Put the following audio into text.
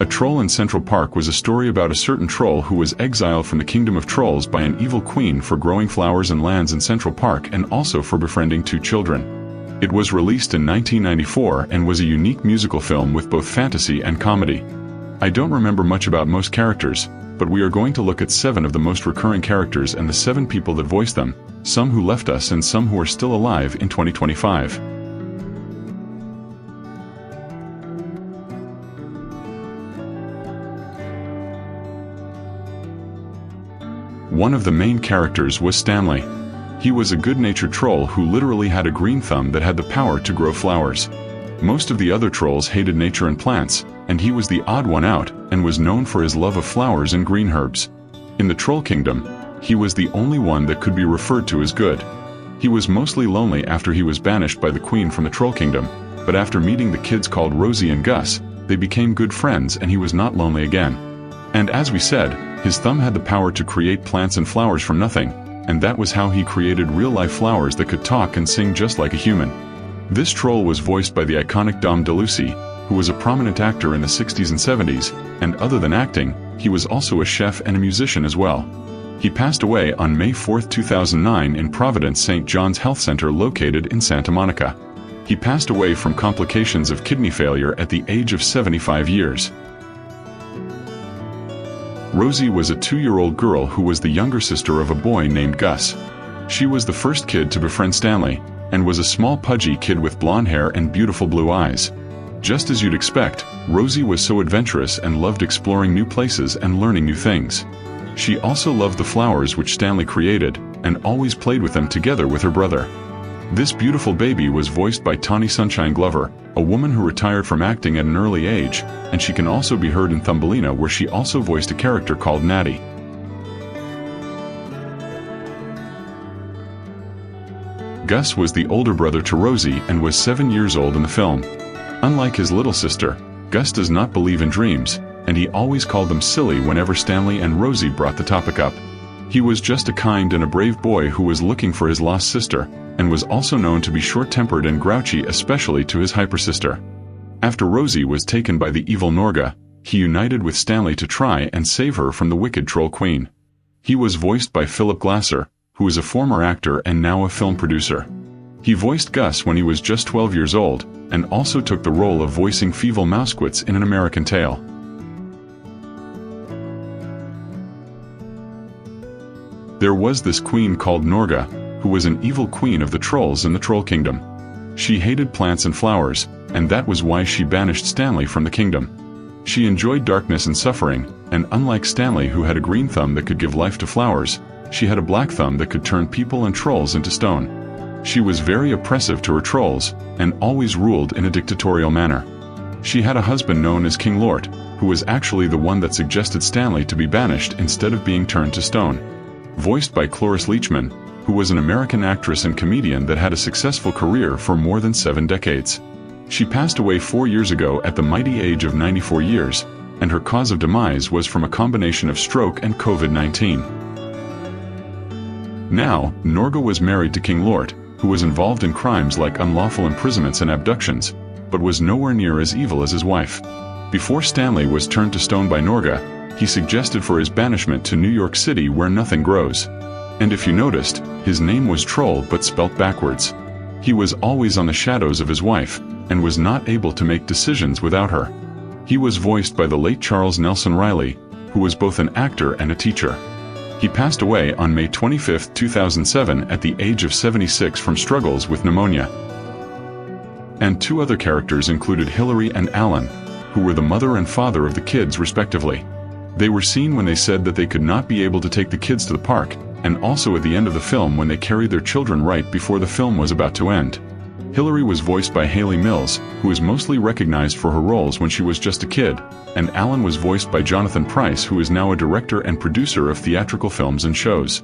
Troll in Central Park was a story about a certain troll who was exiled from the kingdom of trolls by an evil queen for growing flowers and lands in Central Park and also for befriending two children. It was released in 1994 and was a unique musical film with both fantasy and comedy. I don't remember much about most characters, but we are going to look at 7 of the most recurring characters and the 7 people that voiced them, some who left us and some who are still alive in 2025. One of the main characters was Stanley. He was a good-natured troll who literally had a green thumb that had the power to grow flowers. Most of the other trolls hated nature and plants, and he was the odd one out and was known for his love of flowers and green herbs. In the Troll Kingdom, he was the only one that could be referred to as good. He was mostly lonely after he was banished by the queen from the Troll Kingdom, but after meeting the kids called Rosie and Gus, they became good friends and he was not lonely again. And as we said, his thumb had the power to create plants and flowers from nothing, and that was how he created real-life flowers that could talk and sing just like a human. This troll was voiced by the iconic Dom DeLucy, who was a prominent actor in the 60s and 70s, and other than acting, he was also a chef and a musician as well. He passed away on May 4, 2009 in Providence St. John's Health Center located in Santa Monica. He passed away from complications of kidney failure at the age of 75 years. Rosie was a 2-year-old girl who was the younger sister of a boy named Gus. She was the first kid to befriend Stanley, and was a small pudgy kid with blonde hair and beautiful blue eyes. Just as you'd expect, Rosie was so adventurous and loved exploring new places and learning new things. She also loved the flowers which Stanley created, and always played with them together with her brother. This beautiful baby was voiced by Tawny Sunshine Glover, a woman who retired from acting at an early age, and she can also be heard in Thumbelina where she also voiced a character called Natty. Gus was the older brother to Rosie and was 7 years old in the film. Unlike his little sister, Gus does not believe in dreams, and he always called them silly whenever Stanley and Rosie brought the topic up. He was just a kind and a brave boy who was looking for his lost sister, and was also known to be short-tempered and grouchy, especially to his hyper-sister. After Rosie was taken by the evil Gnorga, he united with Stanley to try and save her from the wicked troll queen. He was voiced by Philip Glasser, who is a former actor and now a film producer. He voiced Gus when he was just 12 years old, and also took the role of voicing Fievel Mousequitz in An American Tail. There was this queen called Gnorga, who was an evil queen of the trolls in the Troll Kingdom. She hated plants and flowers, and that was why she banished Stanley from the kingdom. She enjoyed darkness and suffering, and unlike Stanley who had a green thumb that could give life to flowers, she had a black thumb that could turn people and trolls into stone. She was very oppressive to her trolls, and always ruled in a dictatorial manner. She had a husband known as King Llort, who was actually the one that suggested Stanley to be banished instead of being turned to stone. Voiced by Cloris Leachman, who was an American actress and comedian that had a successful career for more than 7 decades. She passed away 4 years ago at the mighty age of 94 years, and her cause of demise was from a combination of stroke and COVID-19. Now, Gnorga was married to King Llort, who was involved in crimes like unlawful imprisonments and abductions, but was nowhere near as evil as his wife. Before Stanley was turned to stone by Gnorga, he suggested for his banishment to New York City where nothing grows. And if you noticed, his name was Troll but spelt backwards. He was always on the shadows of his wife, and was not able to make decisions without her. He was voiced by the late Charles Nelson Riley, who was both an actor and a teacher. He passed away on May 25, 2007 at the age of 76 from struggles with pneumonia. And 2 other characters included Hillary and Alan, who were the mother and father of the kids respectively. They were seen when they said that they could not be able to take the kids to the park, and also at the end of the film when they carried their children right before the film was about to end. Hillary was voiced by Hayley Mills, who is mostly recognized for her roles when she was just a kid, and Alan was voiced by Jonathan Pryce, who is now a director and producer of theatrical films and shows.